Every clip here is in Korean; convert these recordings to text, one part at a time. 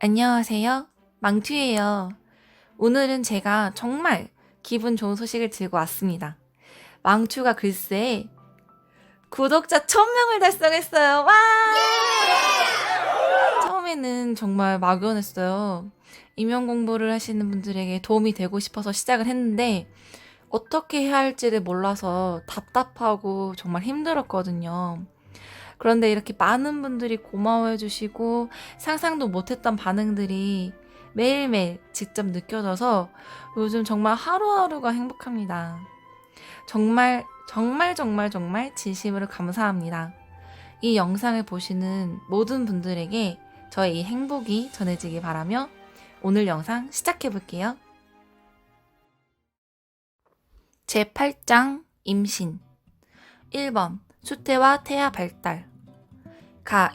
안녕하세요. 망투예요. 오늘은 제가 정말 기분 좋은 소식을 들고 왔습니다. 망투가 글쎄 구독자 1000명을 달성했어요. 와! 처음에는 정말 막연했어요. 임용 공부를 하시는 분들에게 도움이 되고 싶어서 시작을 했는데 어떻게 해야 할지를 몰라서 답답하고 정말 힘들었거든요. 그런데 이렇게 많은 분들이 고마워해 주시고 상상도 못했던 반응들이 매일매일 직접 느껴져서 요즘 정말 하루하루가 행복합니다. 정말 진심으로 감사합니다. 이 영상을 보시는 모든 분들에게 저의 이 행복이 전해지길 바라며 오늘 영상 시작해 볼게요. 제8장 임신 1번 수태와 태아 발달.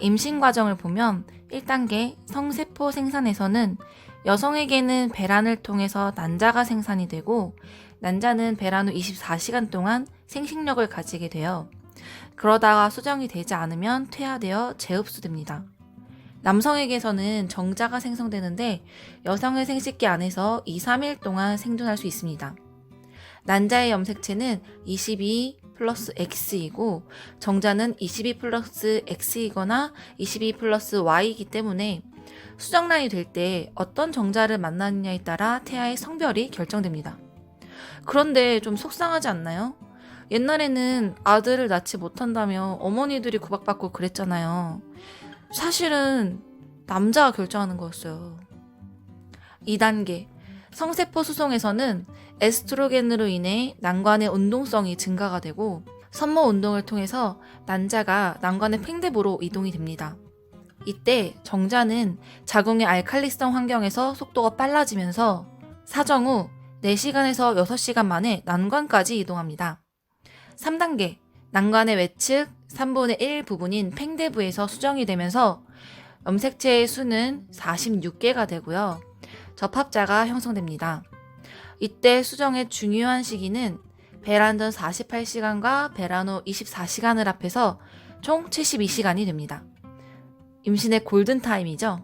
임신 과정을 보면 1단계 성세포 생산에서는 여성에게는 배란을 통해서 난자가 생산이 되고 난자는 배란 후 24시간 동안 생식력을 가지게 돼요. 그러다가 수정이 되지 않으면 퇴화되어 재흡수됩니다. 남성에게서는 정자가 생성되는데 여성의 생식기 안에서 2-3일 동안 생존할 수 있습니다. 난자의 염색체는 22 플러스 X이고 정자는 22 플러스 X이거나 22 플러스 Y이기 때문에 수정란이 될 때 어떤 정자를 만나느냐에 따라 태아의 성별이 결정됩니다. 그런데 좀 속상하지 않나요? 옛날에는 아들을 낳지 못한다며 어머니들이 구박받고 그랬잖아요. 사실은 남자가 결정하는 거였어요. 2단계 성세포 수송에서는 에스트로겐으로 인해 난관의 운동성이 증가가 되고 산모 운동을 통해서 난자가 난관의 팽대부로 이동이 됩니다. 이때 정자는 자궁의 알칼리성 환경에서 속도가 빨라지면서 사정 후 4시간에서 6시간 만에 난관까지 이동합니다. 3단계 난관의 외측 3분의 1 부분인 팽대부에서 수정이 되면서 염색체의 수는 46개가 되고요. 접합자가 형성됩니다. 이때 수정의 중요한 시기는 배란 전 48시간과 배란 후 24시간을 합해서 총 72시간이 됩니다. 임신의 골든타임이죠.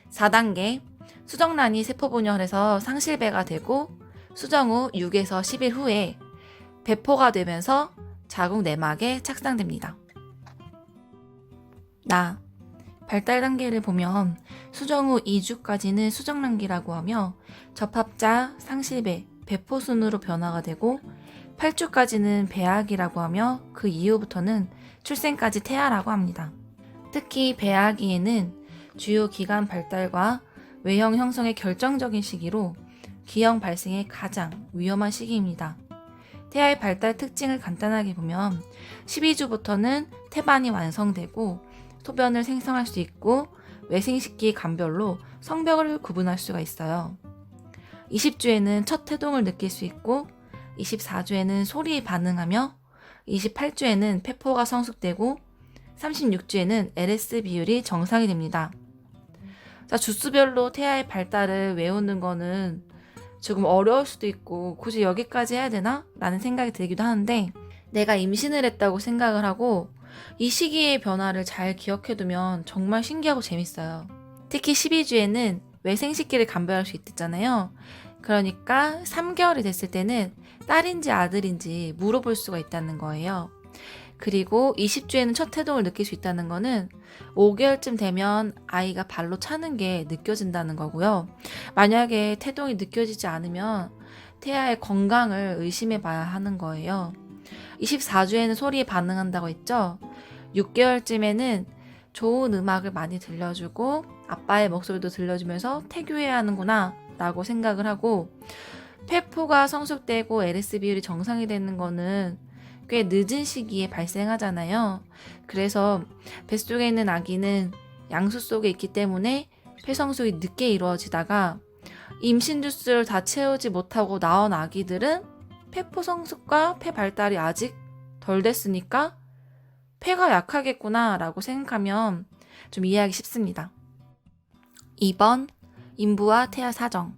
4단계 수정란이 세포분열해서 상실배가 되고 수정 후 6에서 10일 후에 배포가 되면서 자궁 내막에 착상됩니다. 발달 단계를 보면 수정 후 2주까지는 수정란기라고 하며 접합자, 상실배, 배포 순으로 변화가 되고 8주까지는 배아기라고 하며 그 이후부터는 출생까지 태아라고 합니다. 특히 배아기에는 주요 기관 발달과 외형 형성의 결정적인 시기로 기형 발생의 가장 위험한 시기입니다. 태아의 발달 특징을 간단하게 보면 12주부터는 태반이 완성되고 소변을 생성할 수 있고 외생식기 간별로 성별을 구분할 수가 있어요. 20주에는 첫 태동을 느낄 수 있고 24주에는 소리에 반응하며 28주에는 폐포가 성숙되고 36주에는 LS 비율이 정상이 됩니다. 주수별로 태아의 발달을 외우는 거는 조금 어려울 수도 있고 굳이 여기까지 해야 되나? 라는 생각이 들기도 하는데 내가 임신을 했다고 생각을 하고 이 시기의 변화를 잘 기억해두면 정말 신기하고 재밌어요. 특히 12주에는 외생식기를 감별할 수 있잖아요. 그러니까 3개월이 됐을 때는 딸인지 아들인지 물어볼 수가 있다는 거예요. 그리고 20주에는 첫 태동을 느낄 수 있다는 거는 5개월쯤 되면 아이가 발로 차는 게 느껴진다는 거고요. 만약에 태동이 느껴지지 않으면 태아의 건강을 의심해 봐야 하는 거예요. 24주에는 소리에 반응한다고 했죠. 6개월쯤에는 좋은 음악을 많이 들려주고 아빠의 목소리도 들려주면서 태교해야 하는구나 라고 생각을 하고 폐포가 성숙되고 LS 비율이 정상이 되는 거는 꽤 늦은 시기에 발생하잖아요. 그래서 뱃속에 있는 아기는 양수 속에 있기 때문에 폐성숙이 늦게 이루어지다가 임신 주수를 다 채우지 못하고 나온 아기들은 폐포 성숙과 폐 발달이 아직 덜 됐으니까 폐가 약하겠구나 라고 생각하면 좀 이해하기 쉽습니다. 2번 인부와 태아 사정.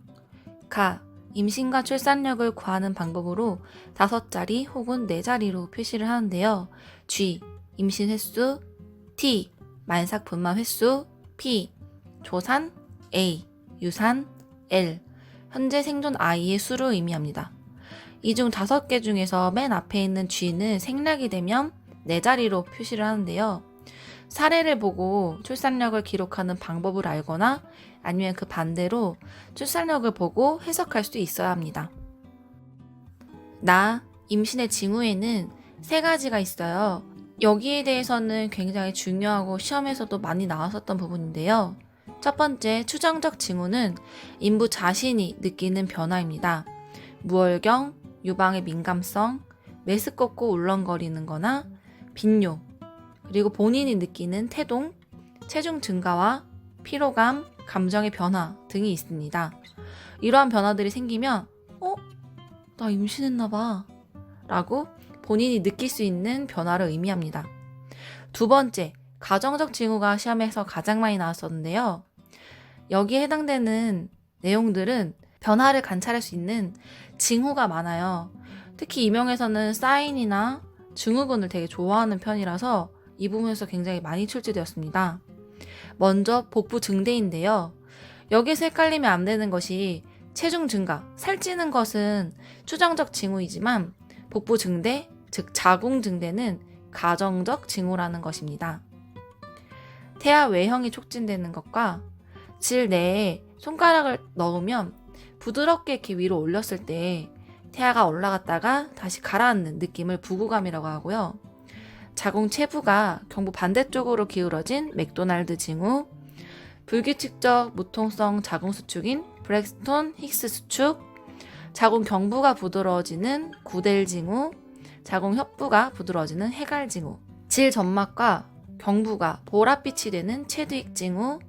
임신과 출산력을 구하는 방법으로 5자리 혹은 4자리로 표시를 하는데요. G. 임신 횟수, T. 만삭 분만 횟수, P. 조산, A, 유산, L, 현재 생존 아이의 수를 의미합니다. 이 중 5개 중에서 맨 앞에 있는 G는 생략이 되면 4자리로 표시를 하는데요. 사례를 보고 출산력을 기록하는 방법을 알거나 아니면 그 반대로 출산력을 보고 해석할 수 있어야 합니다. 임신의 징후에는 3가지가 있어요. 여기에 대해서는 굉장히 중요하고 시험에서도 많이 나왔었던 부분인데요. 첫 번째, 추정적 징후는 인부 자신이 느끼는 변화입니다. 무월경, 유방의 민감성, 메스껍고 울렁거리는 거나 빈뇨, 그리고 본인이 느끼는 태동, 체중 증가와 피로감, 감정의 변화 등이 있습니다. 이러한 변화들이 생기면 나 임신했나 봐 라고 본인이 느낄 수 있는 변화를 의미합니다. 두 번째, 가정적 징후가 시험에서 가장 많이 나왔었는데요. 여기에 해당되는 내용들은 변화를 관찰할 수 있는 징후가 많아요. 특히 이명에서는 사인이나 증후군을 되게 좋아하는 편이라서 이 부분에서 굉장히 많이 출제되었습니다. 먼저 복부 증대인데요. 여기서 헷갈리면 안 되는 것이 체중 증가, 살찌는 것은 추정적 징후이지만 복부 증대, 즉 자궁 증대는 가정적 징후라는 것입니다. 태아 외형이 촉진되는 것과 질 내에 손가락을 넣으면 부드럽게 이렇게 위로 올렸을 때 태아가 올라갔다가 다시 가라앉는 느낌을 부구감이라고 하고요. 자궁 체부가 경부 반대쪽으로 기울어진 맥도날드 징후, 불규칙적 무통성 자궁 수축인 브렉스톤 힉스 수축, 자궁 경부가 부드러워지는 구델 징후, 자궁 협부가 부드러워지는 해갈 징후, 질 점막과 경부가 보랏빛이 되는 체드윅 징후,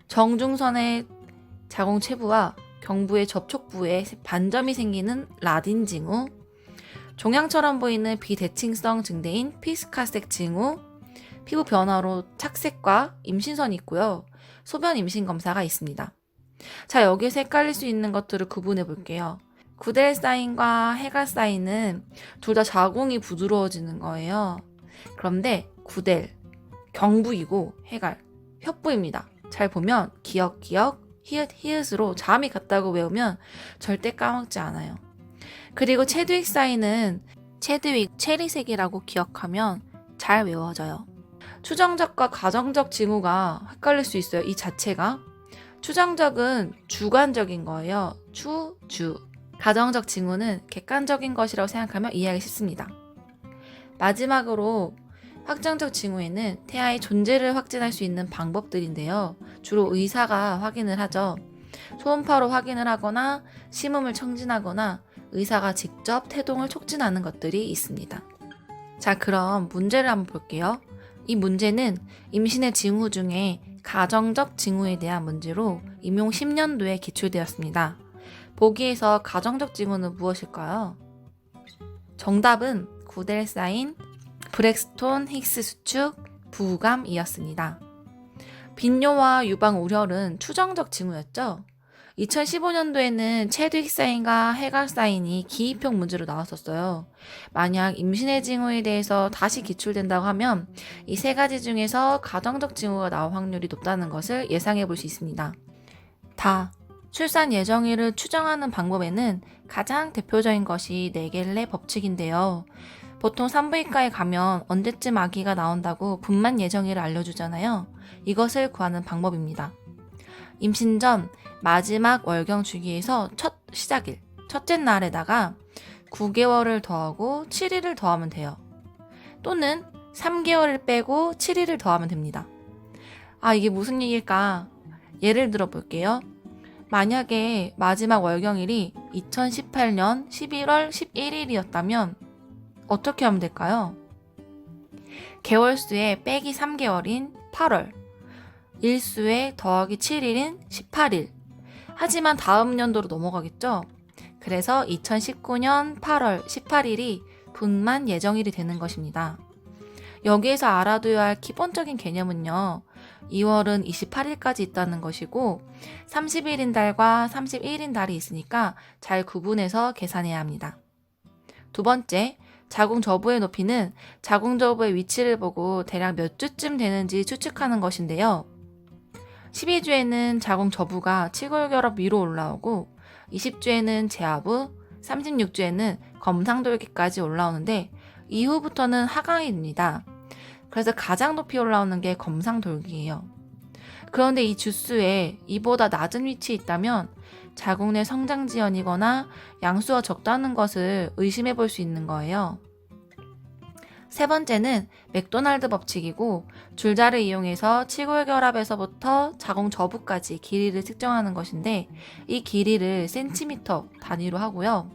정중선의 자궁 체부와 경부의 접촉부에 반점이 생기는 라딘 징후, 종양처럼 보이는 비대칭성 증대인 피스카색 징후, 피부 변화로 착색과 임신선이 있고요. 소변 임신 검사가 있습니다. 자, 여기에서 헷갈릴 수 있는 것들을 구분해 볼게요. 구델 사인과 해갈 사인은 둘 다 자궁이 부드러워지는 거예요. 그런데 구델, 경부이고 해갈, 협부입니다. 잘 보면 기역, 히읗, 히읗으로 자음이 같다고 외우면 절대 까먹지 않아요. 그리고 체드윅 사인은 체드윅 체리색이라고 기억하면 잘 외워져요. 추정적과 가정적 징후가 헷갈릴 수 있어요. 이 자체가. 추정적은 주관적인 거예요. 주. 가정적 징후는 객관적인 것이라고 생각하면 이해하기 쉽습니다. 마지막으로 확정적 징후에는 태아의 존재를 확진할 수 있는 방법들인데요. 주로 의사가 확인을 하죠. 초음파로 확인을 하거나 심음을 청진하거나 의사가 직접 태동을 촉진하는 것들이 있습니다. 자, 그럼 문제를 한번 볼게요. 이 문제는 임신의 징후 중에 가정적 징후에 대한 문제로 임용 10년도에 기출되었습니다. 보기에서 가정적 징후는 무엇일까요? 정답은 구델 사인, 브렉스톤 힉스 수축, 부감이었습니다. 빈뇨와 유방 우혈은 추정적 징후였죠. 2015년도에는 체드윅 사인과 해갈 사인이 기입형 문제로 나왔었어요. 만약 임신의 징후에 대해서 다시 기출된다고 하면 이 3가지 중에서 가정적 징후가 나올 확률이 높다는 것을 예상해 볼 수 있습니다. 출산 예정일을 추정하는 방법에는 가장 대표적인 것이 네겔레 법칙인데요. 보통 산부인과에 가면 언제쯤 아기가 나온다고 분만 예정일을 알려주잖아요. 이것을 구하는 방법입니다. 임신 전 마지막 월경 주기에서 첫 시작일, 첫째 날에다가 9개월을 더하고 7일을 더하면 돼요. 또는 3개월을 빼고 7일을 더하면 됩니다. 이게 무슨 얘기일까? 예를 들어 볼게요. 만약에 마지막 월경일이 2018년 11월 11일이었다면 어떻게 하면 될까요? 개월수에 빼기 3개월인 8월, 일수에 더하기 7일인 18일. 하지만 다음 연도로 넘어가겠죠? 그래서 2019년 8월 18일이 분만 예정일이 되는 것입니다. 여기에서 알아둬야 할 기본적인 개념은요. 2월은 28일까지 있다는 것이고 30일인 달과 31일인 달이 있으니까 잘 구분해서 계산해야 합니다. 두 번째, 자궁 저부의 높이는 자궁 저부의 위치를 보고 대략 몇 주쯤 되는지 추측하는 것인데요. 12주에는 자궁 저부가 칠골결합 위로 올라오고 20주에는 제하부, 36주에는 검상돌기까지 올라오는데 이후부터는 하강이 됩니다. 그래서 가장 높이 올라오는 게 검상돌기예요. 그런데 이 주수에 이보다 낮은 위치에 있다면 자궁 내 성장지연이거나 양수가 적다는 것을 의심해 볼 수 있는 거예요. 세 번째는 맥도날드 법칙이고 줄자를 이용해서 칠골결합에서부터 자궁 저부까지 길이를 측정하는 것인데 이 길이를 센티미터 단위로 하고요.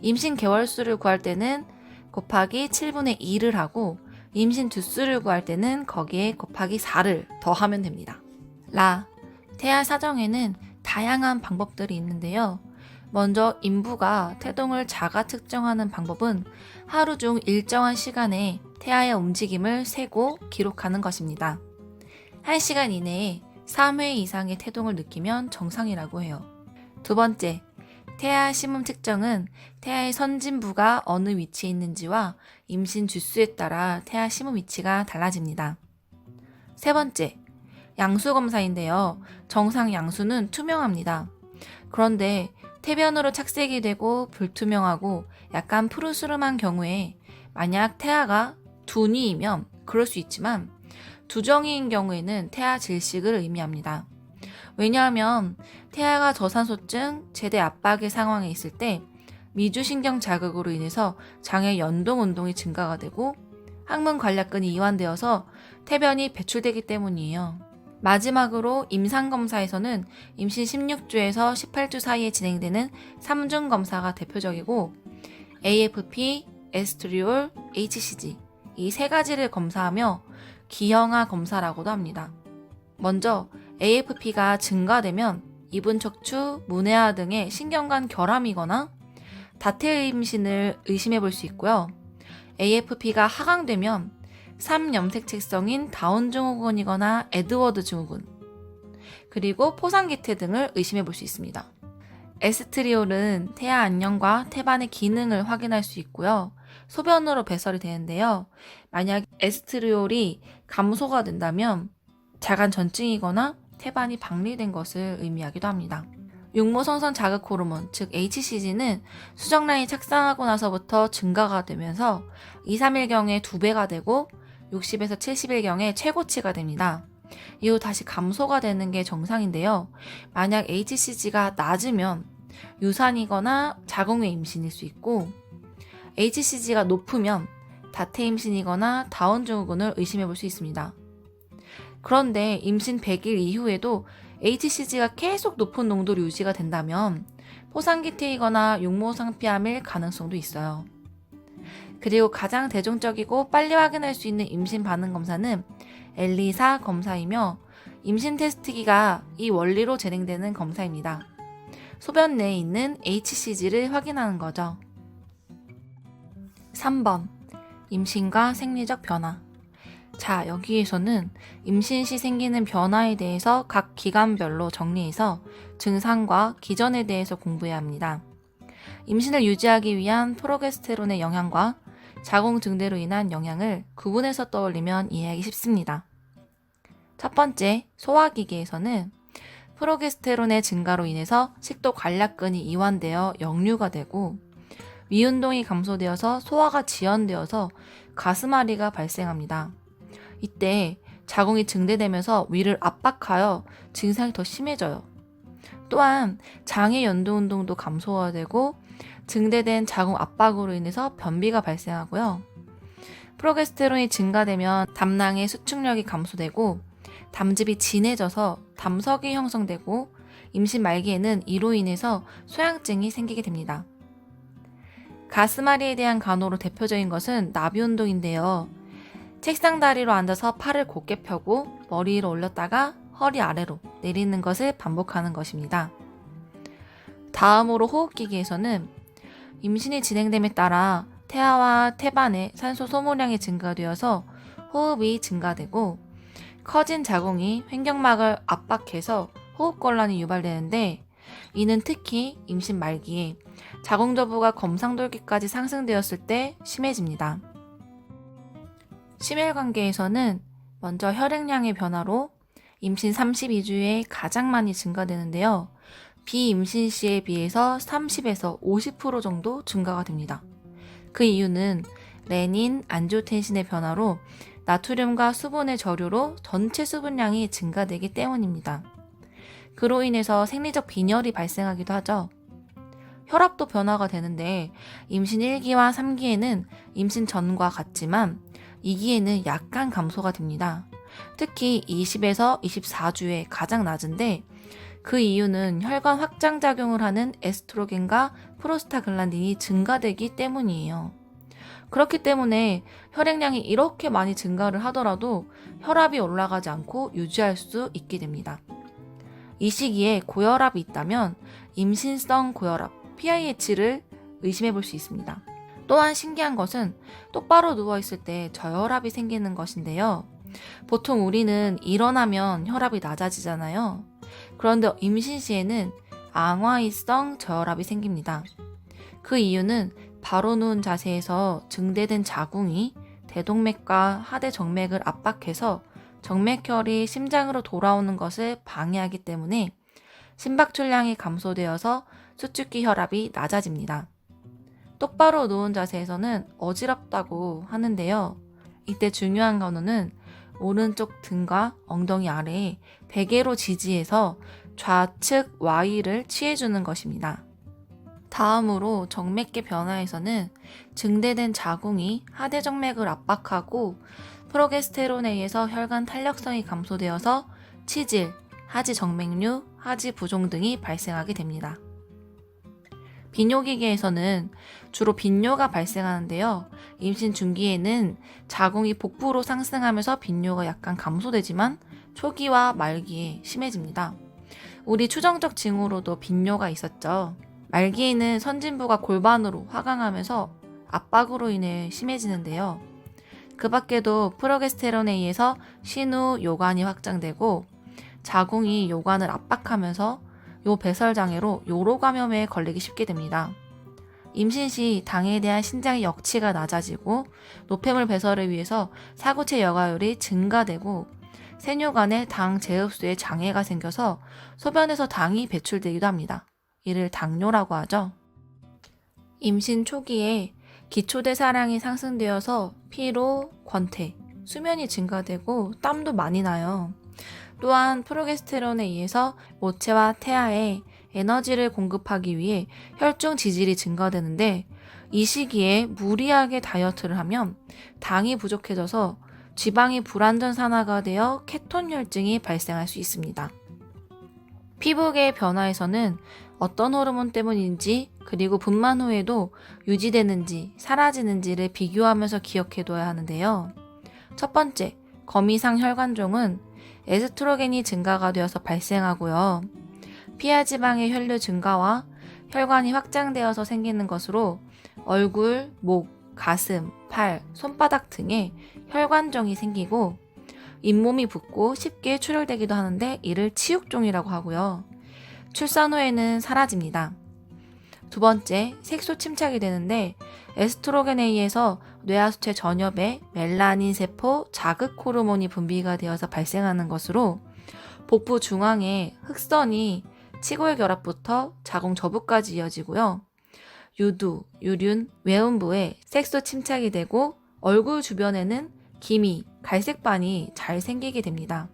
임신 개월수를 구할 때는 곱하기 7분의 2를 하고 임신 주수를 구할 때는 거기에 곱하기 4를 더하면 됩니다. 태아 사정에는 다양한 방법들이 있는데요. 먼저 인부가 태동을 자가 측정하는 방법은 하루 중 일정한 시간에 태아의 움직임을 세고 기록하는 것입니다. 1시간 이내에 3회 이상의 태동을 느끼면 정상이라고 해요. 두 번째, 태아 심음 측정은 태아의 선진부가 어느 위치에 있는지와 임신 주수에 따라 태아 심음 위치가 달라집니다. 세 번째, 양수 검사인데요. 정상 양수는 투명합니다. 그런데 태변으로 착색이 되고 불투명하고 약간 푸르스름한 경우에 만약 태아가 둔이이면 그럴 수 있지만 두정이인 경우에는 태아 질식을 의미합니다. 왜냐하면 태아가 저산소증, 제대 압박의 상황에 있을 때 미주신경 자극으로 인해서 장의 연동 운동이 증가가 되고 항문 관략근이 이완되어서 태변이 배출되기 때문이에요. 마지막으로 임상검사에서는 임신 16주에서 18주 사이에 진행되는 3중 검사가 대표적이고 AFP, 에스트리올, HCG 이 세 가지를 검사하며 기형아 검사라고도 합니다. 먼저 AFP가 증가되면 이분 척추, 문해아 등의 신경관 결함이거나 다태 임신을 의심해 볼 수 있고요. AFP가 하강되면 3염색체성인 다운 증후군이거나 에드워드 증후군, 그리고 포상기태 등을 의심해 볼 수 있습니다. 에스트리올은 태아 안녕과 태반의 기능을 확인할 수 있고요. 소변으로 배설이 되는데요. 만약 에스트리올이 감소가 된다면 자간 전증이거나 태반이 박리된 것을 의미하기도 합니다. 육모성선 자극 호르몬, 즉 HCG는 수정란이 착상하고 나서부터 증가가 되면서 2, 3일경에 2배가 되고 60에서 70일경에 최고치가 됩니다. 이후 다시 감소가 되는 게 정상인데요. 만약 HCG가 낮으면 유산이거나 자궁 외 임신일 수 있고 HCG가 높으면 다태 임신이거나 다운 증후군을 의심해 볼 수 있습니다. 그런데 임신 100일 이후에도 HCG가 계속 높은 농도로 유지가 된다면 포상기태이거나 육모상피암일 가능성도 있어요. 그리고 가장 대중적이고 빨리 확인할 수 있는 임신 반응 검사는 엘리사 검사이며 임신 테스트기가 이 원리로 진행되는 검사입니다. 소변 내에 있는 HCG를 확인하는 거죠. 3번, 임신과 생리적 변화. 자, 여기에서는 임신 시 생기는 변화에 대해서 각 기간별로 정리해서 증상과 기전에 대해서 공부해야 합니다. 임신을 유지하기 위한 프로게스테론의 영향과 자궁 증대로 인한 영향을 구분해서 떠올리면 이해하기 쉽습니다. 첫 번째, 소화기계에서는 프로게스테론의 증가로 인해서 식도 관략근이 이완되어 역류가 되고 위운동이 감소되어서 소화가 지연되어서 가스마리가 발생합니다. 이때 자궁이 증대되면서 위를 압박하여 증상이 더 심해져요. 또한 장의 연도 운동도 감소가 되고 증대된 자궁 압박으로 인해서 변비가 발생하고요. 프로게스테론이 증가되면 담낭의 수축력이 감소되고 담즙이 진해져서 담석이 형성되고 임신 말기에는 이로 인해서 소양증이 생기게 됩니다. 가스마리에 대한 간호로 대표적인 것은 나비 운동인데요. 책상 다리로 앉아서 팔을 곧게 펴고 머리 위로 올렸다가 허리 아래로 내리는 것을 반복하는 것입니다. 다음으로 호흡기계에서는 임신이 진행됨에 따라 태아와 태반의 산소 소모량이 증가되어서 호흡이 증가되고 커진 자궁이 횡격막을 압박해서 호흡곤란이 유발되는데 이는 특히 임신 말기에 자궁 저부가 검상돌기까지 상승되었을 때 심해집니다. 심혈관계에서는 먼저 혈액량의 변화로 임신 32주에 가장 많이 증가되는데요. 비임신 시에 비해서 30에서 50% 정도 증가가 됩니다. 그 이유는 레닌, 안지오텐신의 변화로 나트륨과 수분의 저류로 전체 수분량이 증가되기 때문입니다. 그로 인해서 생리적 빈혈이 발생하기도 하죠. 혈압도 변화가 되는데 임신 1기와 3기에는 임신 전과 같지만 2기에는 약간 감소가 됩니다. 특히 20에서 24주에 가장 낮은데 그 이유는 혈관 확장작용을 하는 에스트로겐과 프로스타글란딘이 증가되기 때문이에요. 그렇기 때문에 혈액량이 이렇게 많이 증가를 하더라도 혈압이 올라가지 않고 유지할 수 있게 됩니다. 이 시기에 고혈압이 있다면 임신성 고혈압, PIH를 의심해 볼 수 있습니다. 또한 신기한 것은 똑바로 누워있을 때 저혈압이 생기는 것인데요. 보통 우리는 일어나면 혈압이 낮아지잖아요. 그런데 임신 시에는 앙화이성 저혈압이 생깁니다. 그 이유는 바로 누운 자세에서 증대된 자궁이 대동맥과 하대정맥을 압박해서 정맥혈이 심장으로 돌아오는 것을 방해하기 때문에 심박출량이 감소되어서 수축기 혈압이 낮아집니다. 똑바로 누운 자세에서는 어지럽다고 하는데요. 이때 중요한 거는 오른쪽 등과 엉덩이 아래에 베개로 지지해서 좌측 Y를 취해주는 것입니다. 다음으로 정맥계 변화에서는 증대된 자궁이 하대정맥을 압박하고 프로게스테론에 의해서 혈관 탄력성이 감소되어서 치질, 하지정맥류, 하지부종 등이 발생하게 됩니다. 비뇨기계에서는 주로 빈뇨가 발생하는데요. 임신 중기에는 자궁이 복부로 상승하면서 빈뇨가 약간 감소되지만 초기와 말기에 심해집니다. 우리 추정적 징후로도 빈뇨가 있었죠. 말기에는 선진부가 골반으로 화강하면서 압박으로 인해 심해지는데요. 그 밖에도 프로게스테론에 의해서 신우 요관이 확장되고 자궁이 요관을 압박하면서 요 배설장애로 요로 감염에 걸리기 쉽게 됩니다. 임신 시 당에 대한 신장의 역치가 낮아지고 노폐물 배설을 위해서 사구체 여과율이 증가되고 세뇨간의 당 재흡수에 장애가 생겨서 소변에서 당이 배출되기도 합니다. 이를 당뇨라고 하죠. 임신 초기에 기초대사량이 상승되어서 피로, 권태, 수면이 증가되고 땀도 많이 나요. 또한 프로게스테론에 의해서 모체와 태아에 에너지를 공급하기 위해 혈중 지질이 증가되는데 이 시기에 무리하게 다이어트를 하면 당이 부족해져서 지방이 불완전 산화가 되어 케톤 혈증이 발생할 수 있습니다. 피부계의 변화에서는 어떤 호르몬 때문인지 그리고 분만 후에도 유지되는지 사라지는지를 비교하면서 기억해둬야 하는데요. 첫 번째, 거미상 혈관종은 에스트로겐이 증가가 되어서 발생하고요. 피하지방의 혈류 증가와 혈관이 확장되어서 생기는 것으로 얼굴, 목, 가슴, 팔, 손바닥 등에 혈관종이 생기고 잇몸이 붓고 쉽게 출혈되기도 하는데 이를 치육종이라고 하고요. 출산 후에는 사라집니다. 두 번째, 색소 침착이 되는데 에스트로겐에 의해서 뇌하수체 전엽에 멜라닌 세포 자극 호르몬이 분비가 되어서 발생하는 것으로 복부 중앙에 흑선이 치골 결합부터 자궁 저부까지 이어지고요. 유두, 유륜, 외음부에 색소 침착이 되고 얼굴 주변에는 기미, 갈색반이 잘 생기게 됩니다.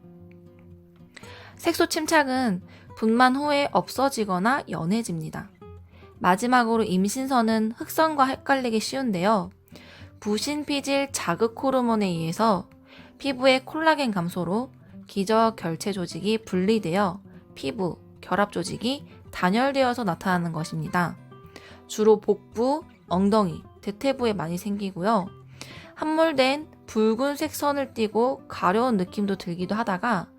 색소 침착은 분만 후에 없어지거나 연해집니다. 마지막으로 임신선은 흑선과 헷갈리기 쉬운데요. 부신피질 자극 호르몬에 의해서 피부의 콜라겐 감소로 기저 결체 조직이 분리되어 피부, 결합 조직이 단열되어서 나타나는 것입니다. 주로 복부, 엉덩이, 대퇴부에 많이 생기고요. 함몰된 붉은색 선을 띠고 가려운 느낌도 들기도 하다가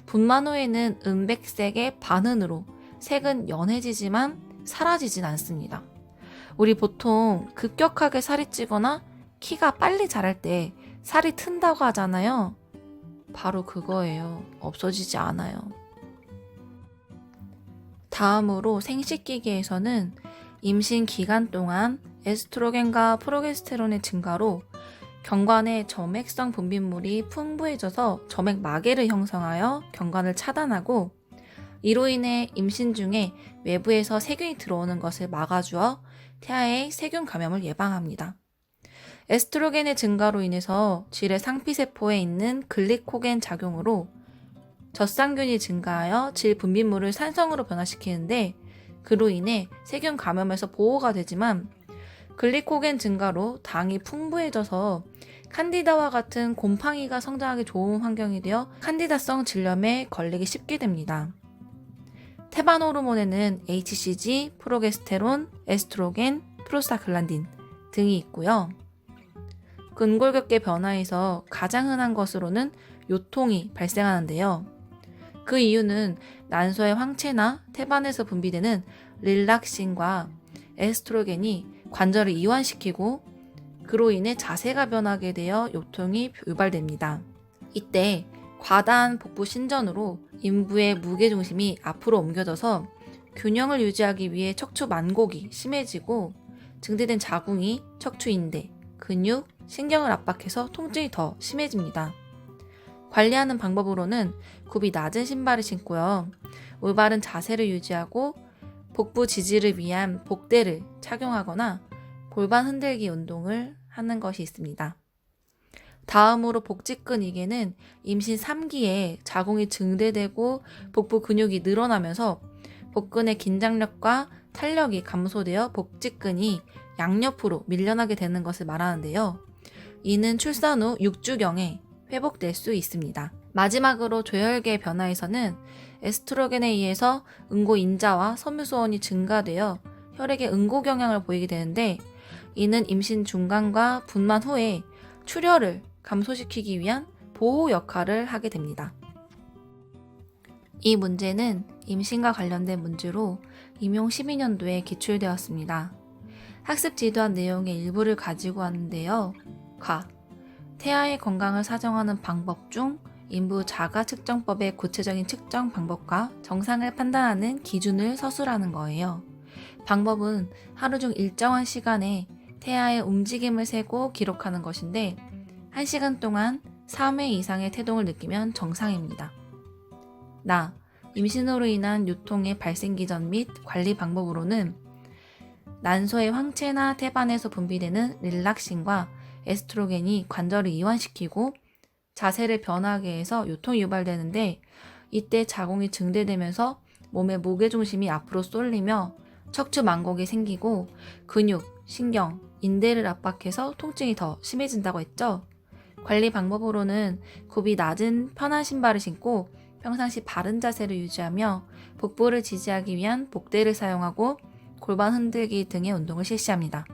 분만 후에는 은백색의 반흔으로 색은 연해지지만 사라지진 않습니다. 우리 보통 급격하게 살이 찌거나 키가 빨리 자랄 때 살이 튼다고 하잖아요. 바로 그거예요. 없어지지 않아요. 다음으로 생식기계에서는 임신 기간 동안 에스트로겐과 프로게스테론의 증가로 경관의 점액성 분비물이 풍부해져서 점액 마개를 형성하여 경관을 차단하고, 이로 인해 임신 중에 외부에서 세균이 들어오는 것을 막아주어 태아의 세균 감염을 예방합니다. 에스트로겐의 증가로 인해서 질의 상피세포에 있는 글리코겐 작용으로 젖상균이 증가하여 질 분비물을 산성으로 변화시키는데, 그로 인해 세균 감염에서 보호가 되지만, 글리코겐 증가로 당이 풍부해져서 칸디다와 같은 곰팡이가 성장하기 좋은 환경이 되어 칸디다성 질염에 걸리기 쉽게 됩니다. 태반 호르몬에는 HCG, 프로게스테론, 에스트로겐, 프로스타글란딘 등이 있고요. 근골격계 변화에서 가장 흔한 것으로는 요통이 발생하는데요. 그 이유는 난소의 황체나 태반에서 분비되는 릴락신과 에스트로겐이 관절을 이완시키고, 그로 인해 자세가 변하게 되어 요통이 유발됩니다. 이때 과다한 복부 신전으로 인부의 무게중심이 앞으로 옮겨져서 균형을 유지하기 위해 척추 만곡이 심해지고, 증대된 자궁이 척추인대, 근육, 신경을 압박해서 통증이 더 심해집니다. 관리하는 방법으로는 굽이 낮은 신발을 신고요. 올바른 자세를 유지하고 복부 지지를 위한 복대를 착용하거나 골반 흔들기 운동을 하는 것이 있습니다. 다음으로 복직근 이개는 임신 3기에 자궁이 증대되고 복부 근육이 늘어나면서 복근의 긴장력과 탄력이 감소되어 복직근이 양옆으로 밀려나게 되는 것을 말하는데요. 이는 출산 후 6주경에 회복될 수 있습니다. 마지막으로 조혈계 변화에서는 에스트로겐에 의해서 응고 인자와 섬유소원이 증가되어 혈액에 응고 경향을 보이게 되는데, 이는 임신 중간과 분만 후에 출혈을 감소시키기 위한 보호 역할을 하게 됩니다. 이 문제는 임신과 관련된 문제로 임용 12년도에 기출되었습니다. 학습 지도한 내용의 일부를 가지고 왔는데요. 태아의 건강을 사정하는 방법 중 인부 자가 측정법의 구체적인 측정 방법과 정상을 판단하는 기준을 서술하는 거예요. 방법은 하루 중 일정한 시간에 태아의 움직임을 세고 기록하는 것인데, 1시간 동안 3회 이상의 태동을 느끼면 정상입니다. 임신으로 인한 요통의 발생 기전 및 관리 방법으로는 난소의 황체나 태반에서 분비되는 릴락신과 에스트로겐이 관절을 이완시키고 자세를 변하게 해서 요통이 유발되는데, 이때 자궁이 증대되면서 몸의 무게중심이 앞으로 쏠리며 척추 만곡이 생기고 근육, 신경, 인대를 압박해서 통증이 더 심해진다고 했죠. 관리 방법으로는 굽이 낮은 편한 신발을 신고 평상시 바른 자세를 유지하며 복부를 지지하기 위한 복대를 사용하고 골반 흔들기 등의 운동을 실시합니다.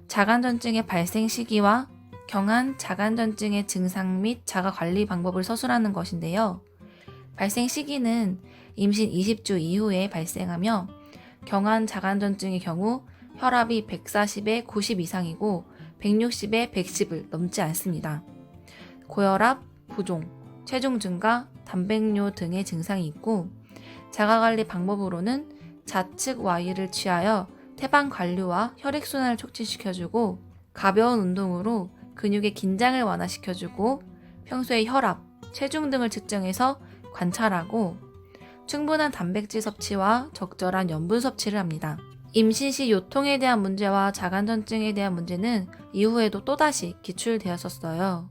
자간전증의 발생 시기와 경한 자간전증의 증상 및 자가관리 방법을 서술하는 것인데요. 발생 시기는 임신 20주 이후에 발생하며, 경한 자간전증의 경우 혈압이 140에 90 이상이고 160에 110을 넘지 않습니다. 고혈압, 부종, 체중 증가, 단백뇨 등의 증상이 있고, 자가관리 방법으로는 좌측 와이를 취하여 태반 관류와 혈액순환을 촉진시켜주고, 가벼운 운동으로 근육의 긴장을 완화시켜주고, 평소에 혈압, 체중 등을 측정해서 관찰하고, 충분한 단백질 섭취와 적절한 염분 섭취를 합니다. 임신 시 요통에 대한 문제와 자간전증에 대한 문제는 이후에도 또다시 기출되었었어요.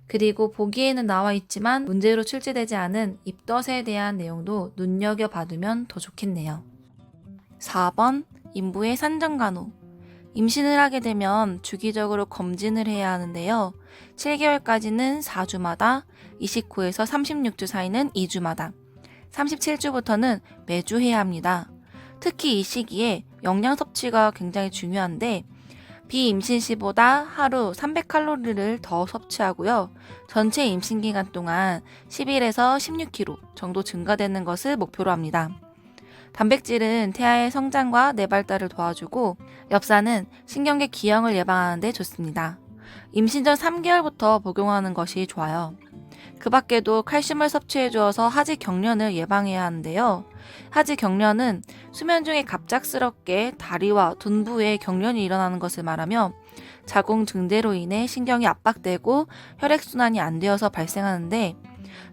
그리고 보기에는 나와 있지만 문제로 출제되지 않은 입덧에 대한 내용도 눈여겨봐두면 더 좋겠네요. 4번 인부의 산전간호. 임신을 하게 되면 주기적으로 검진을 해야 하는데요. 7개월까지는 4주마다, 29에서 36주 사이는 2주마다, 37주부터는 매주 해야 합니다. 특히 이 시기에 영양 섭취가 굉장히 중요한데, 비임신 시보다 하루 300칼로리를 더 섭취하고요. 전체 임신 기간 동안 11에서 16kg 정도 증가되는 것을 목표로 합니다. 단백질은 태아의 성장과 뇌발달을 도와주고, 엽산은 신경계 기형을 예방하는 데 좋습니다. 임신 전 3개월부터 복용하는 것이 좋아요. 그 밖에도 칼슘을 섭취해 주어서 하지 경련을 예방해야 하는데요. 하지 경련은 수면 중에 갑작스럽게 다리와 둔부에 경련이 일어나는 것을 말하며, 자궁 증대로 인해 신경이 압박되고 혈액순환이 안 되어서 발생하는데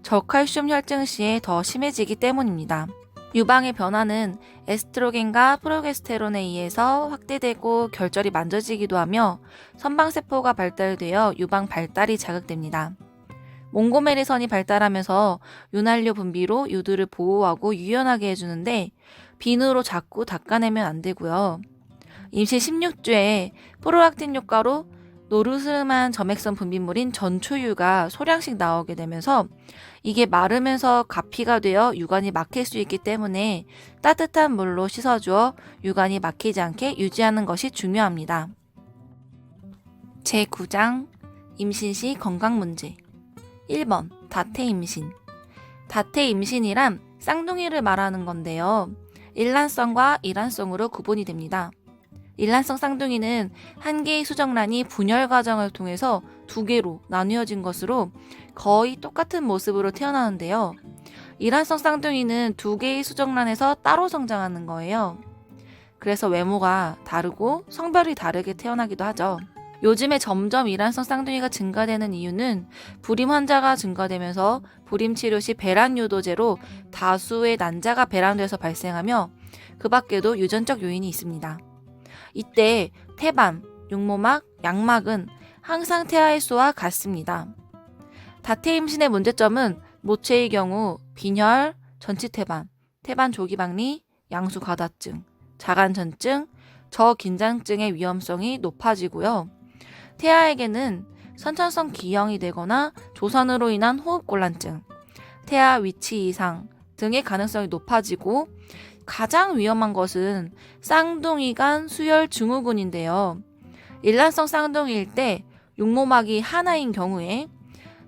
저칼슘 혈증 시에 더 심해지기 때문입니다. 유방의 변화는 에스트로겐과 프로게스테론에 의해서 확대되고 결절이 만져지기도 하며 선방세포가 발달되어 유방 발달이 자극됩니다. 몽고메리선이 발달하면서 윤활유 분비로 유두를 보호하고 유연하게 해주는데 비누로 자꾸 닦아내면 안 되고요. 임신 16주에 프로락틴 효과로 노르스름한 점액선 분비물인 전초유가 소량씩 나오게 되면서 이게 마르면서 가피가 되어 유관이 막힐 수 있기 때문에 따뜻한 물로 씻어주어 유관이 막히지 않게 유지하는 것이 중요합니다. 제9장 임신 시 건강 문제 1번 다태 임신. 다태 임신이란 쌍둥이를 말하는 건데요. 일란성과 이란성으로 구분이 됩니다. 일란성 쌍둥이는 한 개의 수정란이 분열 과정을 통해서 두 개로 나뉘어진 것으로 거의 똑같은 모습으로 태어나는데요. 이란성 쌍둥이는 두 개의 수정란에서 따로 성장하는 거예요. 그래서 외모가 다르고 성별이 다르게 태어나기도 하죠. 요즘에 점점 이란성 쌍둥이가 증가되는 이유는 불임 환자가 증가되면서 불임 치료 시 배란 유도제로 다수의 난자가 배란돼서 발생하며 그 밖에도 유전적 요인이 있습니다. 이때 태반, 육모막, 양막은 항상 태아의 수와 같습니다. 다태 임신의 문제점은 모체의 경우 빈혈, 전치태반, 태반 조기박리, 양수 과다증, 자간전증, 저긴장증의 위험성이 높아지고요. 태아에게는 선천성 기형이 되거나 조선으로 인한 호흡곤란증, 태아 위치 이상 등의 가능성이 높아지고 가장 위험한 것은 쌍둥이 간 수혈 증후군인데요. 일란성 쌍둥이일 때 육모막이 하나인 경우에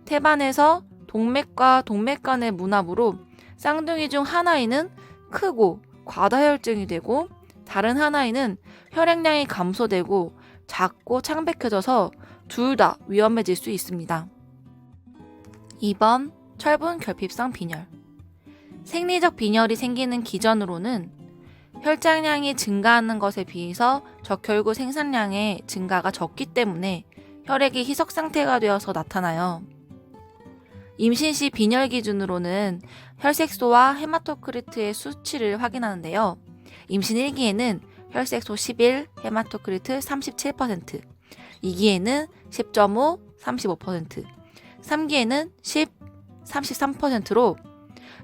태반에서 동맥과 동맥 간의 문합으로 쌍둥이 중 하나에는 크고 과다혈증이 되고 다른 하나에는 혈액량이 감소되고 작고 창백해져서 둘 다 위험해질 수 있습니다. 2번 철분 결핍성 빈혈. 생리적 빈혈이 생기는 기전으로는 혈장량이 증가하는 것에 비해서 적혈구 생산량의 증가가 적기 때문에 혈액이 희석 상태가 되어서 나타나요. 임신 시 빈혈 기준으로는 혈색소와 헤마토크리트의 수치를 확인하는데요. 임신 1기에는 혈색소 11, 헤마토크리트 37%, 2기에는 10.5, 35%, 3기에는 10, 33%로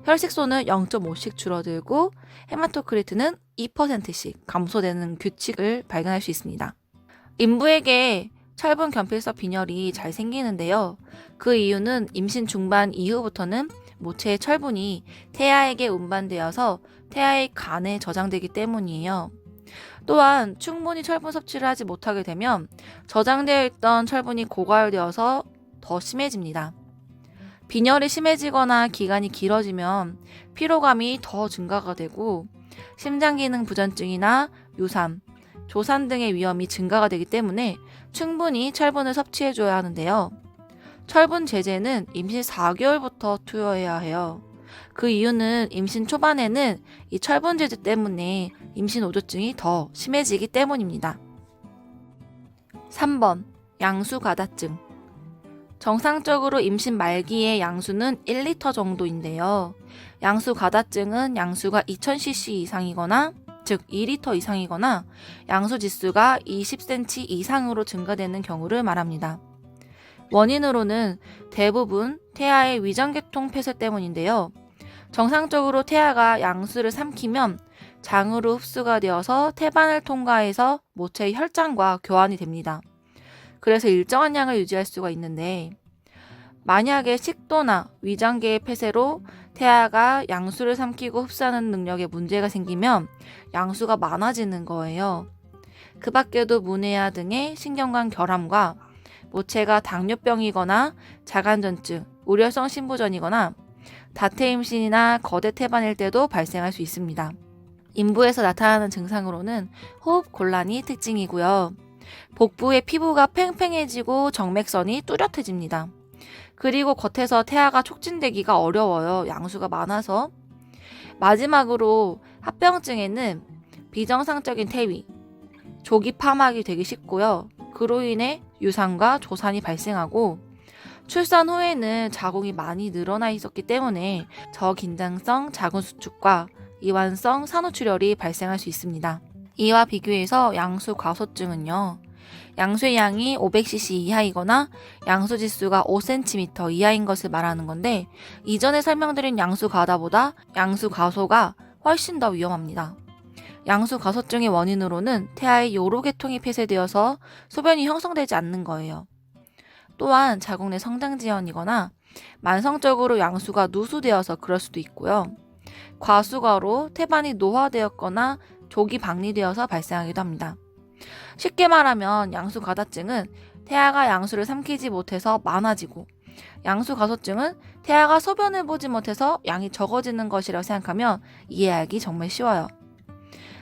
혈색소는 0.5씩 줄어들고 헤마토크리트는 2%씩 감소되는 규칙을 발견할 수 있습니다. 인부에게 철분 결핍성 빈혈이 잘 생기는데요. 그 이유는 임신 중반 이후부터는 모체의 철분이 태아에게 운반되어서 태아의 간에 저장되기 때문이에요. 또한 충분히 철분 섭취를 하지 못하게 되면 저장되어 있던 철분이 고갈되어서 더 심해집니다. 빈혈이 심해지거나 기간이 길어지면 피로감이 더 증가가 되고 심장기능 부전증이나 유산, 조산 등의 위험이 증가가 되기 때문에 충분히 철분을 섭취해줘야 하는데요. 철분 제제는 임신 4개월부터 투여해야 해요. 그 이유는 임신 초반에는 이 철분 제제 때문에 임신 오조증이 더 심해지기 때문입니다. 3번 양수 과다증. 정상적으로 임신 말기의 양수는 1리터 정도인데요. 양수 과다증은 양수가 2000cc 이상이거나 즉 2리터 이상이거나 양수 지수가 20cm 이상으로 증가되는 경우를 말합니다. 원인으로는 대부분 태아의 위장계통 폐쇄 때문인데요. 정상적으로 태아가 양수를 삼키면 장으로 흡수가 되어서 태반을 통과해서 모체의 혈장과 교환이 됩니다. 그래서 일정한 양을 유지할 수가 있는데 만약에 식도나 위장계의 폐쇄로 태아가 양수를 삼키고 흡수하는 능력에 문제가 생기면 양수가 많아지는 거예요. 그 밖에도 문해아 등의 신경관 결함과 모체가 당뇨병이거나 자간전증, 우려성 신부전이거나 다태 임신이나 거대 태반일 때도 발생할 수 있습니다. 인부에서 나타나는 증상으로는 호흡 곤란이 특징이고요. 복부의 피부가 팽팽해지고 정맥선이 뚜렷해집니다. 그리고 겉에서 태아가 촉진되기가 어려워요. 양수가 많아서. 마지막으로 합병증에는 비정상적인 태위, 조기 파막이 되기 쉽고요. 그로 인해 유산과 조산이 발생하고 출산 후에는 자궁이 많이 늘어나 있었기 때문에 저긴장성 자궁 수축과 이완성 산후출혈이 발생할 수 있습니다. 이와 비교해서 양수 과소증은요. 양수의 양이 500cc 이하이거나 양수 지수가 5cm 이하인 것을 말하는 건데 이전에 설명드린 양수 과다보다 양수 과소가 훨씬 더 위험합니다. 양수 과소증의 원인으로는 태아의 요로계통이 폐쇄되어서 소변이 형성되지 않는 거예요. 또한 자궁 내 성장 지연이거나 만성적으로 양수가 누수되어서 그럴 수도 있고요. 과수가로 태반이 노화되었거나 조기 박리되어서 발생하기도 합니다. 쉽게 말하면 양수 과다증은 태아가 양수를 삼키지 못해서 많아지고 양수 과소증은 태아가 소변을 보지 못해서 양이 적어지는 것이라고 생각하면 이해하기 정말 쉬워요.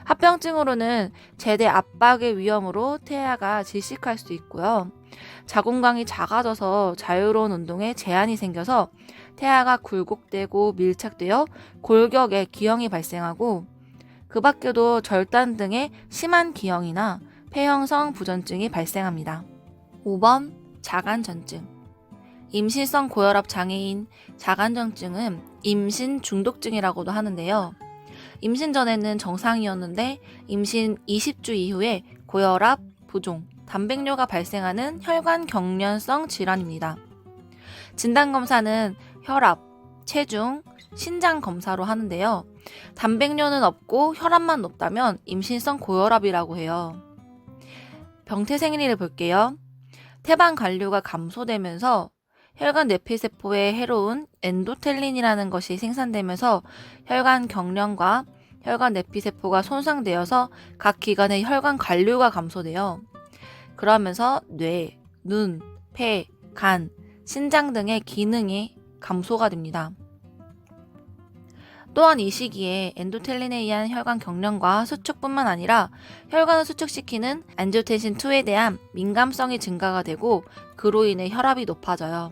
합병증으로는 제대 압박의 위험으로 태아가 질식할 수 있고요. 자궁광이 작아져서 자유로운 운동에 제한이 생겨서 태아가 굴곡되고 밀착되어 골격에 기형이 발생하고 그 밖에도 절단 등의 심한 기형이나 폐형성 부전증이 발생합니다. 5번 자간전증. 임신성 고혈압 장애인 자간전증은 임신 중독증이라고도 하는데요. 임신 전에는 정상이었는데 임신 20주 이후에 고혈압, 부종, 단백뇨가 발생하는 혈관 경련성 질환입니다. 진단검사는 혈압, 체중, 신장 검사로 하는데요. 단백뇨는 없고 혈압만 높다면 임신성 고혈압이라고 해요. 병태 생리를 볼게요. 태반 관류가 감소되면서 혈관 내피세포에 해로운 엔도텔린이라는 것이 생산되면서 혈관 경련과 혈관 내피세포가 손상되어서 각 기관의 혈관 관류가 감소돼요. 그러면서 뇌, 눈, 폐, 간, 신장 등의 기능이 감소가 됩니다. 또한 이 시기에 엔도텔린에 의한 혈관 경련과 수축뿐만 아니라 혈관을 수축시키는 안지오텐신2에 대한 민감성이 증가가 되고 그로 인해 혈압이 높아져요.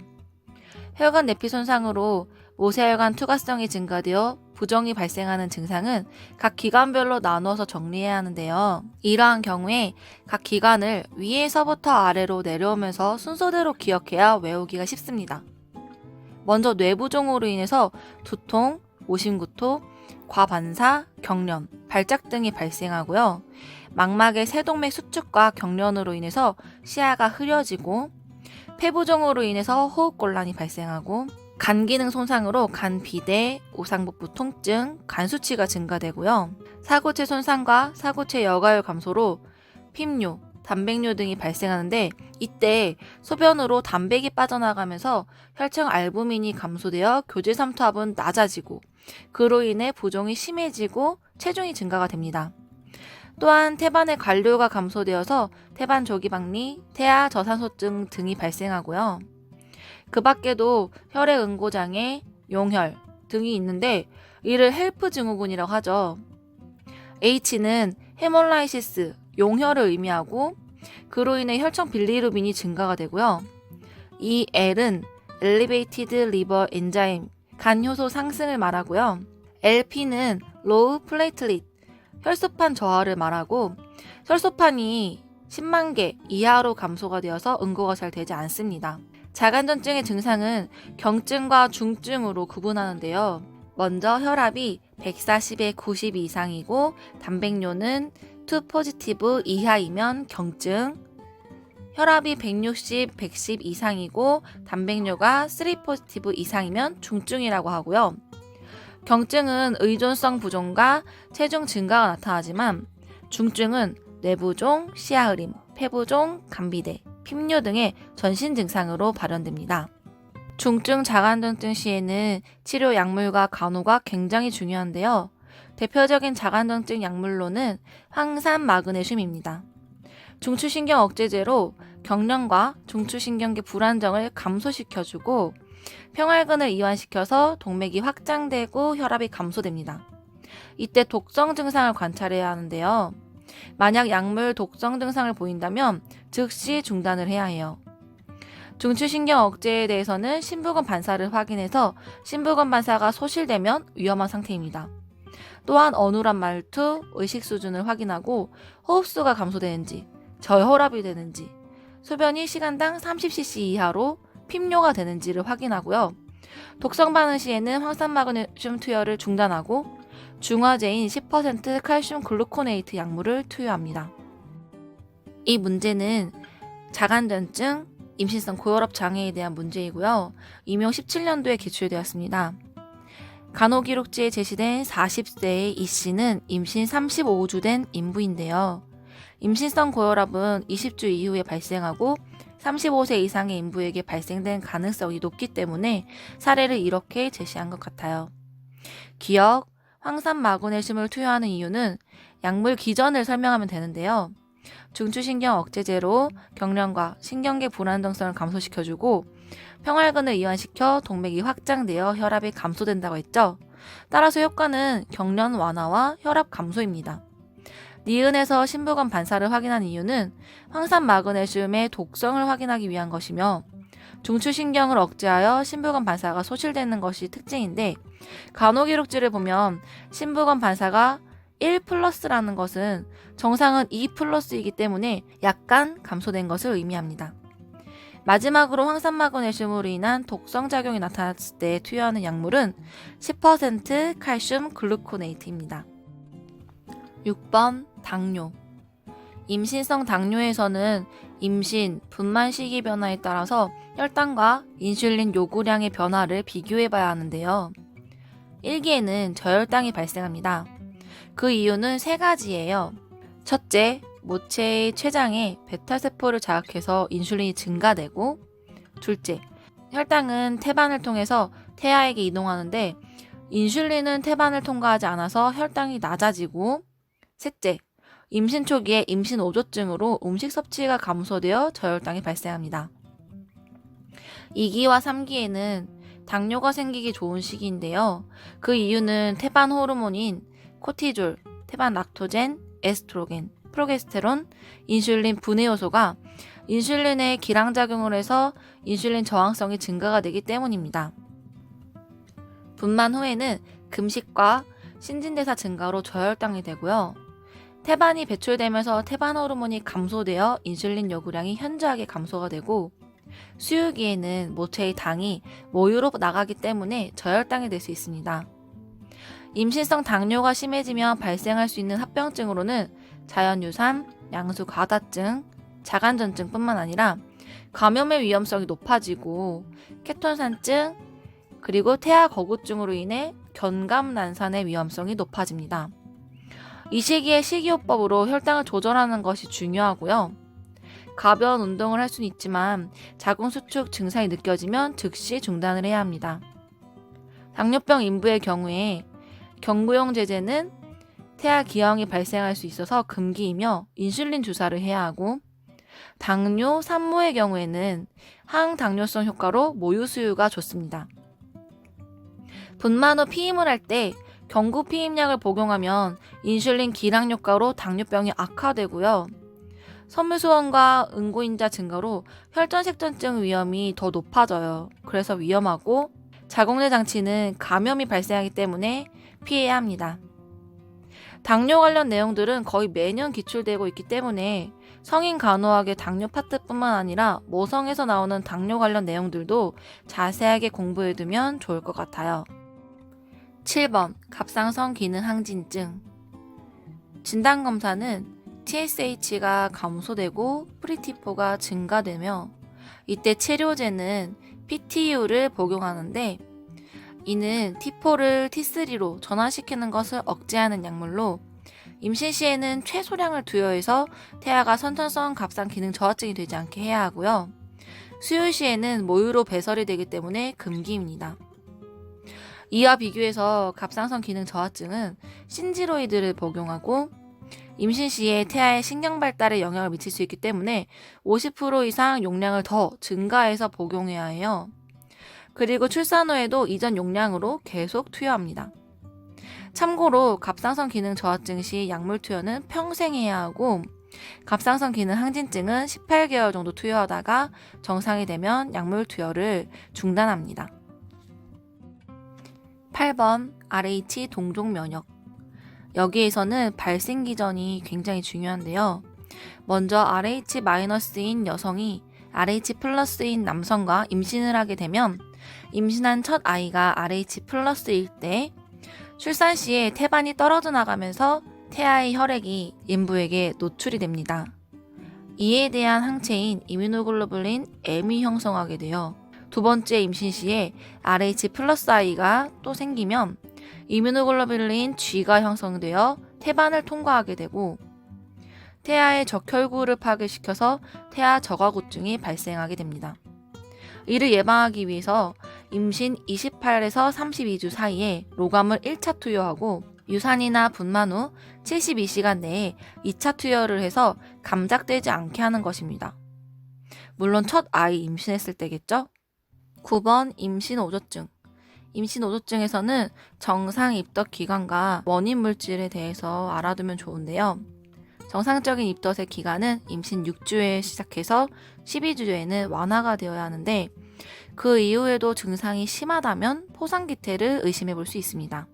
혈관 내피 손상으로 모세혈관 투과성이 증가되어 부종이 발생하는 증상은 각 기관별로 나누어서 정리해야 하는데요. 이러한 경우에 각 기관을 위에서부터 아래로 내려오면서 순서대로 기억해야 외우기가 쉽습니다. 먼저 뇌부종으로 인해서 두통, 오심구토, 과반사, 경련, 발작 등이 발생하고요. 망막의 세동맥 수축과 경련으로 인해서 시야가 흐려지고 폐부종으로 인해서 호흡곤란이 발생하고 간 기능 손상으로 간 비대, 오상복부 통증, 간 수치가 증가되고요. 사고체 손상과 사고체 여과율 감소로 핍뇨, 단백뇨 등이 발생하는데 이때 소변으로 단백이 빠져나가면서 혈청 알부민이 감소되어 교제삼투압은 낮아지고 그로 인해 부종이 심해지고 체중이 증가가 됩니다. 또한 태반의 관류가 감소되어서 태반 조기박리, 태아 저산소증 등이 발생하고요. 그 밖에도 혈액 응고장애, 용혈 등이 있는데 이를 헬프 증후군이라고 하죠. H는 헤몰라이시스, 용혈을 의미하고 그로 인해 혈청 빌리루빈이 증가가 되고요. 이 L은 Elevated Liver Enzyme, 간 효소 상승을 말하고요. LP는 Low Platelet, 혈소판 저하를 말하고 혈소판이 10만 개 이하로 감소가 되어서 응고가 잘 되지 않습니다. 자간전증의 증상은 경증과 중증으로 구분하는데요. 먼저 혈압이 140에 90 이상이고 단백뇨는 2 포지티브 이하이면 경증, 혈압이 160, 110 이상이고 단백뇨가 3 포지티브 이상이면 중증이라고 하고요. 경증은 의존성 부종과 체중 증가가 나타나지만 중증은 뇌부종, 시야 흐림, 폐부종, 간비대, 핍뇨 등의 전신 증상으로 발현됩니다. 중증 자간전증 시에는 치료 약물과 간호가 굉장히 중요한데요. 대표적인 자간전증 약물로는 황산 마그네슘입니다. 중추신경 억제제로 경련과 중추신경계 불안정을 감소시켜주고 평활근을 이완시켜서 동맥이 확장되고 혈압이 감소됩니다. 이때 독성 증상을 관찰해야 하는데요. 만약 약물 독성 증상을 보인다면 즉시 중단을 해야 해요. 중추신경 억제에 대해서는 심부근 반사를 확인해서 심부근 반사가 소실되면 위험한 상태입니다. 또한 어눌한 말투, 의식 수준을 확인하고 호흡수가 감소되는지, 저혈압이 되는지, 소변이 시간당 30cc 이하로 핍뇨가 되는지를 확인하고요. 독성 반응 시에는 황산마그네슘 투여를 중단하고 중화제인 10% 칼슘 글루코네이트 약물을 투여합니다. 이 문제는 자간전증, 임신성 고혈압 장애에 대한 문제이고요. 임용 17년도에 기출되었습니다. 간호기록지에 제시된 40세의 이 씨는 임신 35주 된 인부인데요. 임신성 고혈압은 20주 이후에 발생하고 35세 이상의 인부에게 발생된 가능성이 높기 때문에 사례를 이렇게 제시한 것 같아요. 기억, 황산마그네슘을 투여하는 이유는 약물 기전을 설명하면 되는데요. 중추신경 억제제로 경련과 신경계 불안정성을 감소시켜주고 평활근을 이완시켜 동맥이 확장되어 혈압이 감소된다고 했죠. 따라서 효과는 경련 완화와 혈압 감소입니다. 니은에서 신부관 반사를 확인한 이유는 황산마그네슘의 독성을 확인하기 위한 것이며 중추신경을 억제하여 신부관 반사가 소실되는 것이 특징인데 간호기록지를 보면 신부관 반사가 1+라는 것은 정상은 2+이기 때문에 약간 감소된 것을 의미합니다. 마지막으로 황산마그네슘으로 인한 독성작용이 나타났을 때 투여하는 약물은 10% 칼슘 글루코네이트입니다. 6번 당뇨. 임신성 당뇨에서는 임신, 분만 시기 변화에 따라서 혈당과 인슐린 요구량의 변화를 비교해 봐야 하는데요. 1기에는 저혈당이 발생합니다. 그 이유는 세 가지예요. 첫째, 모체의 췌장에 베타세포를 자극해서 인슐린이 증가되고, 둘째, 혈당은 태반을 통해서 태아에게 이동하는데 인슐린은 태반을 통과하지 않아서 혈당이 낮아지고, 셋째, 임신 초기에 임신 오조증으로 음식 섭취가 감소되어 저혈당이 발생합니다. 2기와 3기에는 당뇨가 생기기 좋은 시기인데요. 그 이유는 태반 호르몬인 코티졸, 태반 락토젠, 에스트로겐, 프로게스테론, 인슐린 분해 요소가 인슐린의 기량작용을 해서 인슐린 저항성이 증가가 되기 때문입니다. 분만 후에는 금식과 신진대사 증가로 저혈당이 되고요. 태반이 배출되면서 태반 호르몬이 감소되어 인슐린 요구량이 현저하게 감소가 되고 수유기에는 모체의 당이 모유로 나가기 때문에 저혈당이 될 수 있습니다. 임신성 당뇨가 심해지면 발생할 수 있는 합병증으로는 자연유산, 양수과다증, 자간전증뿐만 아니라 감염의 위험성이 높아지고 케톤산증, 그리고 태아 거구증으로 인해 견감난산의 위험성이 높아집니다. 이 시기에 식이요법으로 혈당을 조절하는 것이 중요하고요. 가벼운 운동을 할 수는 있지만 자궁수축 증상이 느껴지면 즉시 중단을 해야 합니다. 당뇨병 인부의 경우에 경구용 제제는 태아 기형이 발생할 수 있어서 금기이며 인슐린 주사를 해야 하고 당뇨 산모의 경우에는 항당뇨성 효과로 모유 수유가 좋습니다. 분만 후 피임을 할 때 경구 피임약을 복용하면 인슐린 기량 효과로 당뇨병이 악화되고요. 섬유소원과 응고인자 증가로 혈전색전증 위험이 더 높아져요. 그래서 위험하고 자궁내 장치는 감염이 발생하기 때문에 피해야 합니다. 당뇨 관련 내용들은 거의 매년 기출되고 있기 때문에 성인 간호학의 당뇨 파트뿐만 아니라 모성에서 나오는 당뇨 관련 내용들도 자세하게 공부해두면 좋을 것 같아요. 7번 갑상선 기능 항진증. 진단검사는 TSH가 감소되고 프리T4가 증가되며 이때 치료제는 PTU를 복용하는데 이는 T4를 T3로 전환시키는 것을 억제하는 약물로 임신 시에는 최소량을 투여해서 태아가 선천성 갑상 기능 저하증이 되지 않게 해야 하고요. 수유 시에는 모유로 배설이 되기 때문에 금기입니다. 이와 비교해서 갑상선 기능 저하증은 신지로이드를 복용하고 임신 시에 태아의 신경 발달에 영향을 미칠 수 있기 때문에 50% 이상 용량을 더 증가해서 복용해야 해요. 그리고 출산 후에도 이전 용량으로 계속 투여합니다. 참고로 갑상선 기능 저하증 시 약물 투여는 평생 해야 하고 갑상선 기능 항진증은 18개월 정도 투여하다가 정상이 되면 약물 투여를 중단합니다. 8번 RH 동종 면역. 여기에서는 발생 기전이 굉장히 중요한데요. 먼저 RH-인 여성이 RH+인 남성과 임신을 하게 되면 임신한 첫 아이가 RH+일 때 출산 시에 태반이 떨어져 나가면서 태아의 혈액이 인부에게 노출이 됩니다. 이에 대한 항체인 이뮤노글로불린 M이 형성하게 되어 두 번째 임신 시에 RH+I가 또 생기면 이뮤노글로불린 G가 형성되어 태반을 통과하게 되고 태아의 적혈구를 파괴시켜서 태아 저하구증이 발생하게 됩니다. 이를 예방하기 위해서 임신 28에서 32주 사이에 로감을 1차 투여하고 유산이나 분만 후 72시간 내에 2차 투여를 해서 감작되지 않게 하는 것입니다. 물론 첫 아이 임신했을 때겠죠? 9번 임신 오조증. 임신 오조증에서는 정상 입덧 기간과 원인 물질에 대해서 알아두면 좋은데요. 정상적인 입덧의 기간은 임신 6주에 시작해서 12주에는 완화가 되어야 하는데 그 이후에도 증상이 심하다면 포상기태를 의심해 볼 수 있습니다.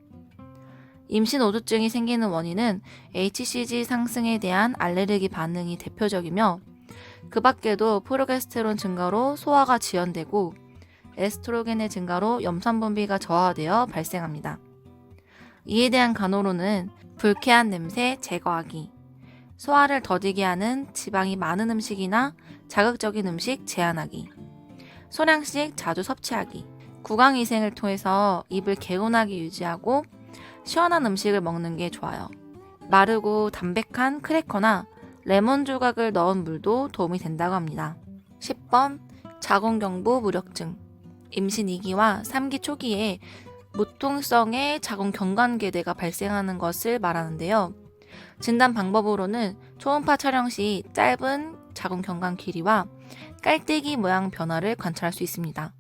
임신 오조증이 생기는 원인은 HCG 상승에 대한 알레르기 반응이 대표적이며 그 밖에도 프로게스테론 증가로 소화가 지연되고 에스트로겐의 증가로 염산 분비가 저하되어 발생합니다. 이에 대한 간호로는 불쾌한 냄새 제거하기, 소화를 더디게 하는 지방이 많은 음식이나 자극적인 음식 제한하기, 소량씩 자주 섭취하기, 구강위생을 통해서 입을 개운하게 유지하고 시원한 음식을 먹는 게 좋아요. 마르고 담백한 크래커나 레몬 조각을 넣은 물도 도움이 된다고 합니다. 10번 자궁경부 무력증. 임신 2기와 3기 초기에 무통성의 자궁경관계대가 발생하는 것을 말하는데요. 진단 방법으로는 초음파 촬영 시 짧은 자궁경관 길이와 깔때기 모양 변화를 관찰할 수 있습니다.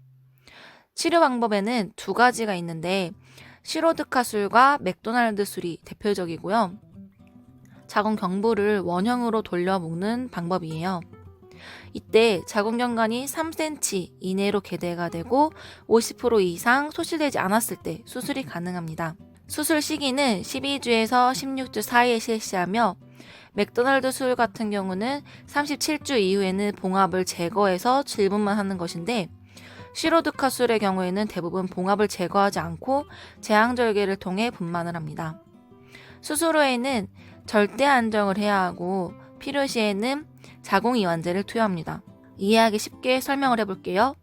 치료 방법에는 두 가지가 있는데 시로드카술과 맥도날드 술이 대표적이고요. 자궁경부를 원형으로 돌려 묶는 방법이에요. 이때 자궁경관이 3cm 이내로 개대가 되고 50% 이상 소실되지 않았을 때 수술이 가능합니다. 수술 시기는 12주에서 16주 사이에 실시하며 맥도날드 술 같은 경우는 37주 이후에는 봉합을 제거해서 질분만 하는 것인데 시로드카 술의 경우에는 대부분 봉합을 제거하지 않고 제왕절개를 통해 분만을 합니다. 수술 후에는 절대 안정을 해야 하고 필요시에는 자궁이완제를 투여합니다. 이해하기 쉽게 설명을 해볼게요.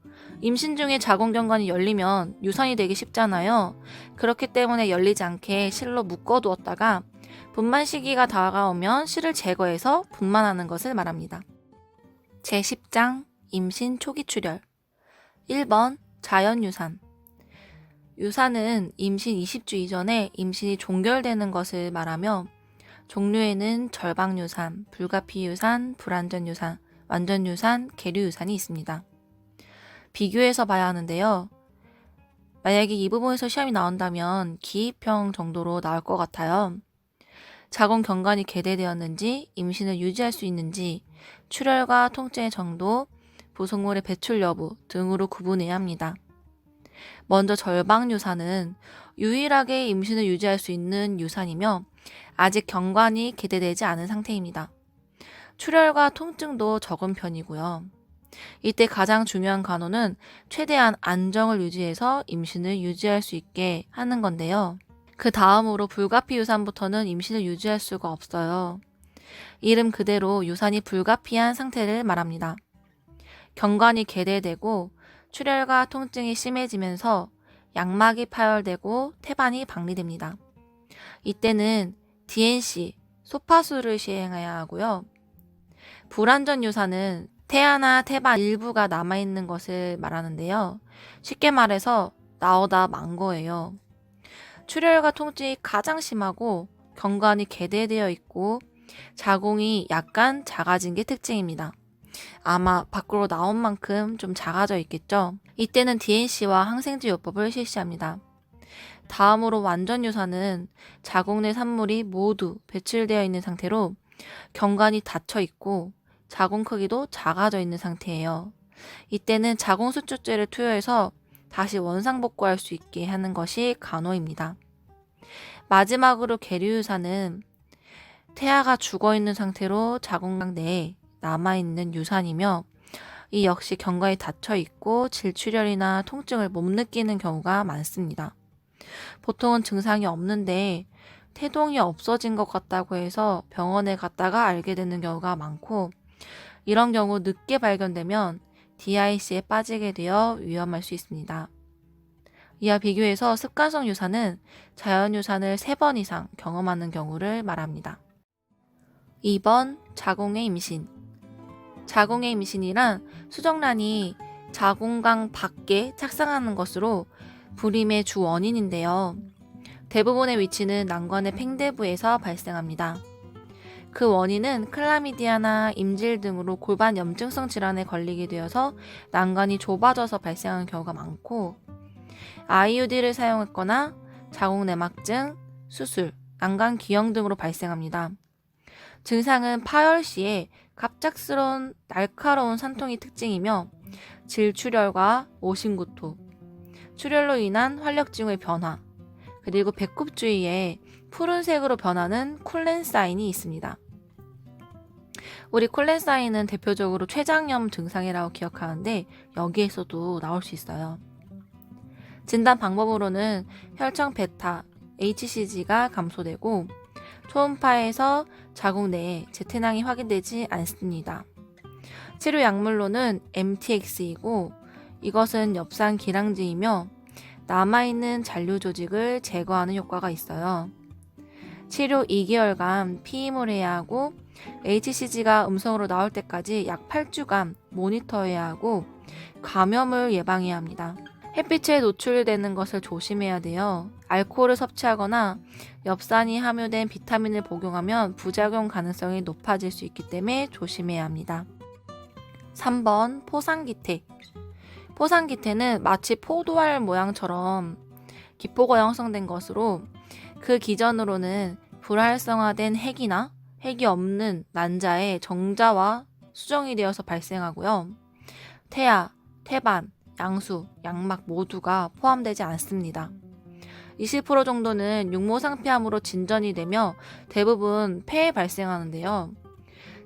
임신 중에 자궁경관이 열리면 유산이 되기 쉽잖아요. 그렇기 때문에 열리지 않게 실로 묶어두었다가 분만 시기가 다가오면 실을 제거해서 분만하는 것을 말합니다. 제10장 임신 초기 출혈. 1번 자연유산. 유산은 임신 20주 이전에 임신이 종결되는 것을 말하며 종류에는 절방유산, 불가피유산, 불완전유산, 완전유산, 계류유산이 있습니다. 비교해서 봐야 하는데요. 만약에 이 부분에서 시험이 나온다면 기입형 정도로 나올 것 같아요. 자궁경관이 개대되었는지, 임신을 유지할 수 있는지, 출혈과 통증의 정도, 부속물의 배출 여부 등으로 구분해야 합니다. 먼저 절방유산은 유일하게 임신을 유지할 수 있는 유산이며 아직 경관이 개대되지 않은 상태입니다. 출혈과 통증도 적은 편이고요. 이때 가장 중요한 간호는 최대한 안정을 유지해서 임신을 유지할 수 있게 하는 건데요. 그 다음으로 불가피유산부터는 임신을 유지할 수가 없어요. 이름 그대로 유산이 불가피한 상태를 말합니다. 경관이 개대되고 출혈과 통증이 심해지면서 양막이 파열되고 태반이 박리됩니다. 이때는 DNC, 소파술을 시행해야 하고요. 불완전 유산은 태아나 태반 일부가 남아있는 것을 말하는데요. 쉽게 말해서 나오다 만 거예요. 출혈과 통증이 가장 심하고 경관이 개대되어 있고 자궁이 약간 작아진 게 특징입니다. 아마 밖으로 나온 만큼 좀 작아져 있겠죠. 이때는 DNC와 항생제 요법을 실시합니다. 다음으로 완전 유산은 자궁 내 산물이 모두 배출되어 있는 상태로 경관이 닫혀 있고 자궁 크기도 작아져 있는 상태예요. 이때는 자궁 수축제를 투여해서 다시 원상복구할 수 있게 하는 것이 간호입니다. 마지막으로 계류유산은 태아가 죽어있는 상태로 자궁각 내에 남아있는 유산이며 이 역시 경과에 닫혀있고 질출혈이나 통증을 못 느끼는 경우가 많습니다. 보통은 증상이 없는데 태동이 없어진 것 같다고 해서 병원에 갔다가 알게 되는 경우가 많고 이런 경우 늦게 발견되면 DIC에 빠지게 되어 위험할 수 있습니다. 이와 비교해서 습관성 유산은 자연 유산을 3번 이상 경험하는 경우를 말합니다. 2번 자궁의 임신. 자궁의 임신이란 수정란이 자궁강 밖에 착상하는 것으로 불임의 주 원인인데요. 대부분의 위치는 난관의 팽대부에서 발생합니다. 그 원인은 클라미디아나 임질 등으로 골반 염증성 질환에 걸리게 되어서 난관이 좁아져서 발생하는 경우가 많고 IUD를 사용했거나 자궁내막증, 수술, 난관 기형 등으로 발생합니다. 증상은 파열 시에 갑작스러운 날카로운 산통이 특징이며 질출혈과 오심구토, 출혈로 인한 활력증후의 변화, 그리고 배꼽 주위에 푸른색으로 변하는 콜렌사인이 있습니다. 우리 콜렌사인은 대표적으로 췌장염 증상이라고 기억하는데 여기에서도 나올 수 있어요. 진단 방법으로는 혈청 베타, HCG가 감소되고 초음파에서 자궁 내에 제테낭이 확인되지 않습니다. 치료 약물로는 MTX이고 이것은 엽산 기량제이며 남아있는 잔류 조직을 제거하는 효과가 있어요. 치료 2개월간 피임을 해야 하고 HCG가 음성으로 나올 때까지 약 8주간 모니터해야 하고 감염을 예방해야 합니다. 햇빛에 노출되는 것을 조심해야 돼요. 알코올을 섭취하거나 엽산이 함유된 비타민을 복용하면 부작용 가능성이 높아질 수 있기 때문에 조심해야 합니다. 3번 포상기태. 포상기태는 마치 포도알 모양처럼 기포가 형성된 것으로 그 기전으로는 불활성화된 핵이나 핵이 없는 난자의 정자와 수정이 되어서 발생하고요. 태아, 태반, 양수, 양막 모두가 포함되지 않습니다. 20% 정도는 육모상피암으로 진전이 되며 대부분 폐에 발생하는데요.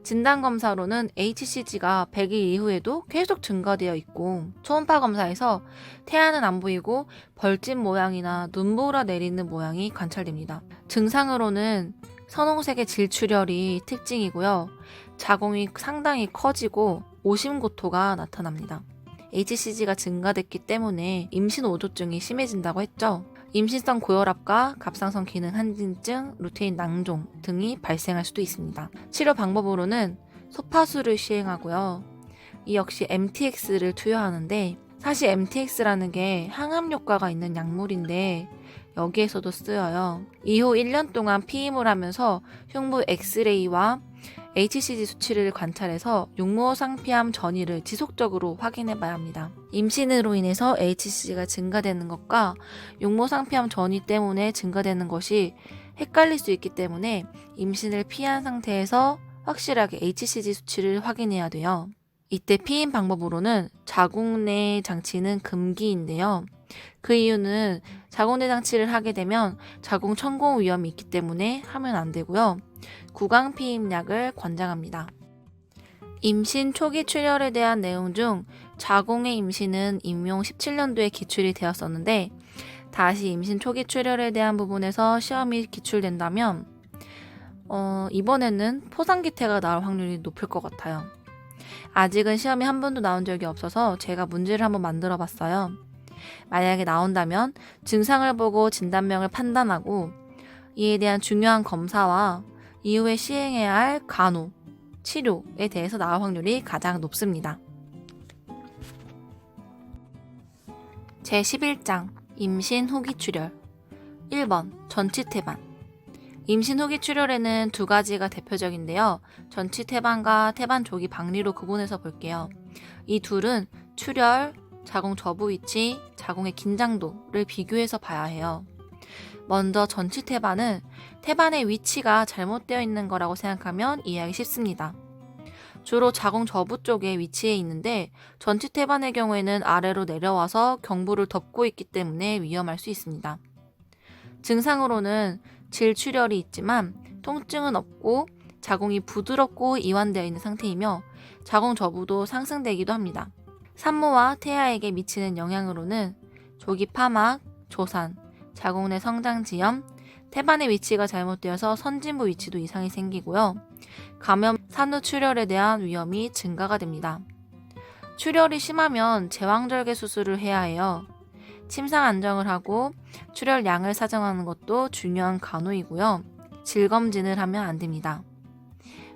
진단검사로는 HCG가 100일 이후에도 계속 증가되어 있고 초음파 검사에서 태아는 안 보이고 벌집 모양이나 눈보라 내리는 모양이 관찰됩니다. 증상으로는 선홍색의 질출혈이 특징이고요. 자궁이 상당히 커지고 오심고토가 나타납니다. HCG가 증가됐기 때문에 임신 오조증이 심해진다고 했죠. 임신성 고혈압과 갑상선 기능 한진증, 루테인 낭종 등이 발생할 수도 있습니다. 치료 방법으로는 소파수를 시행하고요. 이 역시 MTX를 투여하는데 사실 MTX라는 게 항암 효과가 있는 약물인데 여기에서도 쓰여요. 이후 1년 동안 피임을 하면서 흉부 엑스레이와 HCG 수치를 관찰해서 육모상피암 전이를 지속적으로 확인해 봐야 합니다. 임신으로 인해서 HCG가 증가되는 것과 육모상피암 전이 때문에 증가되는 것이 헷갈릴 수 있기 때문에 임신을 피한 상태에서 확실하게 HCG 수치를 확인해야 돼요. 이때 피임 방법으로는 자궁 내 장치는 금기인데요. 그 이유는 자궁 내 장치를 하게 되면 자궁 천공 위험이 있기 때문에 하면 안 되고요. 구강 피임약을 권장합니다. 임신 초기 출혈에 대한 내용 중 자궁의 임신은 임용 17년도에 기출이 되었었는데 다시 임신 초기 출혈에 대한 부분에서 시험이 기출된다면 이번에는 포상기태가 나올 확률이 높을 것 같아요. 아직은 시험이 한 번도 나온 적이 없어서 제가 문제를 한번 만들어 봤어요. 만약에 나온다면 증상을 보고 진단명을 판단하고 이에 대한 중요한 검사와 이후에 시행해야 할 간호, 치료에 대해서 나올 확률이 가장 높습니다. 제11장 임신 후기 출혈 1번 전치태반. 임신 후기 출혈에는 두 가지가 대표적인데요. 전치태반과 태반 조기 박리로 구분해서 볼게요. 이 둘은 출혈, 자궁 저부 위치, 자궁의 긴장도를 비교해서 봐야 해요. 먼저 전치태반은 태반의 위치가 잘못되어 있는 거라고 생각하면 이해하기 쉽습니다. 주로 자궁 저부 쪽에 위치해 있는데 전치태반의 경우에는 아래로 내려와서 경부를 덮고 있기 때문에 위험할 수 있습니다. 증상으로는 질출혈이 있지만 통증은 없고 자궁이 부드럽고 이완되어 있는 상태이며 자궁 저부도 상승되기도 합니다. 산모와 태아에게 미치는 영향으로는 조기 파막, 조산, 자궁 내 성장지염, 태반의 위치가 잘못되어서 선진부 위치도 이상이 생기고요. 감염, 산후출혈에 대한 위험이 증가가 됩니다. 출혈이 심하면 제왕절개 수술을 해야 해요. 침상 안정을 하고 출혈량을 사정하는 것도 중요한 간호이고요. 질검진을 하면 안 됩니다.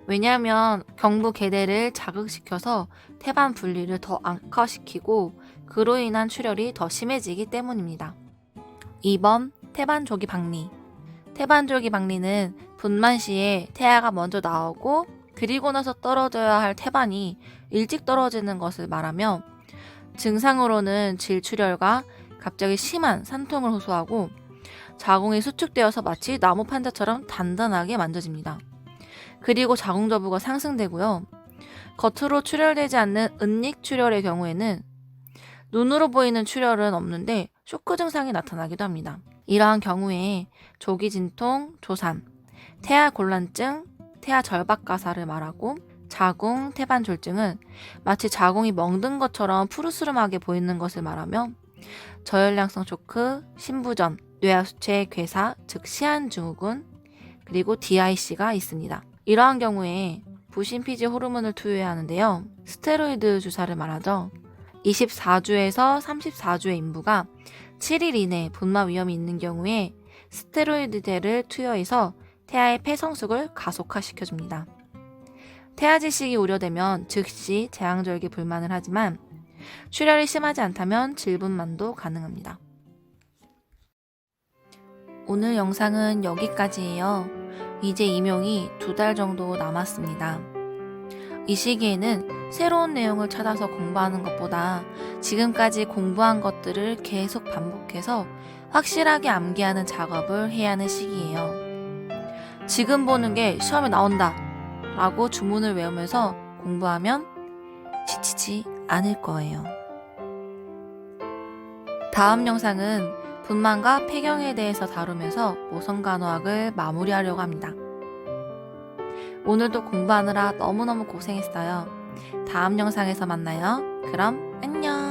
왜냐하면 경부 계대를 자극시켜서 태반 분리를 더 악화시키고 그로 인한 출혈이 더 심해지기 때문입니다. 2번, 태반 조기 박리. 태반 조기 박리는 분만 시에 태아가 먼저 나오고 그리고 나서 떨어져야 할 태반이 일찍 떨어지는 것을 말하며 증상으로는 질출혈과 갑자기 심한 산통을 호소하고 자궁이 수축되어서 마치 나무 판자처럼 단단하게 만져집니다. 그리고 자궁 저부가 상승되고요. 겉으로 출혈되지 않는 은닉 출혈의 경우에는 눈으로 보이는 출혈은 없는데 쇼크 증상이 나타나기도 합니다. 이러한 경우에 조기 진통, 조산, 태아 곤란증, 태아 절박 가사를 말하고 자궁, 태반 졸증은 마치 자궁이 멍든 것처럼 푸르스름하게 보이는 것을 말하며 저혈량성 쇼크, 신부전, 뇌하수체 괴사, 즉 시한증후군, 그리고 DIC가 있습니다. 이러한 경우에 부신피지 호르몬을 투여해야 하는데요. 스테로이드 주사를 말하죠. 24주에서 34주의 인부가 7일 이내 분마 위험이 있는 경우에 스테로이드제를 투여해서 태아의 폐성숙을 가속화시켜줍니다. 태아 질식이 우려되면 즉시 제왕절개 불만을 하지만 출혈이 심하지 않다면 질분만도 가능합니다. 오늘 영상은 여기까지예요. 이제 임용이 2달 정도 남았습니다. 이 시기에는 새로운 내용을 찾아서 공부하는 것보다 지금까지 공부한 것들을 계속 반복해서 확실하게 암기하는 작업을 해야 하는 시기예요. 지금 보는 게 시험에 나온다 라고 주문을 외우면서 공부하면 지치지 않을 거예요. 다음 영상은 분만과 폐경에 대해서 다루면서 모성간호학을 마무리하려고 합니다. 오늘도 공부하느라 너무너무 고생했어요. 다음 영상에서 만나요. 그럼 안녕.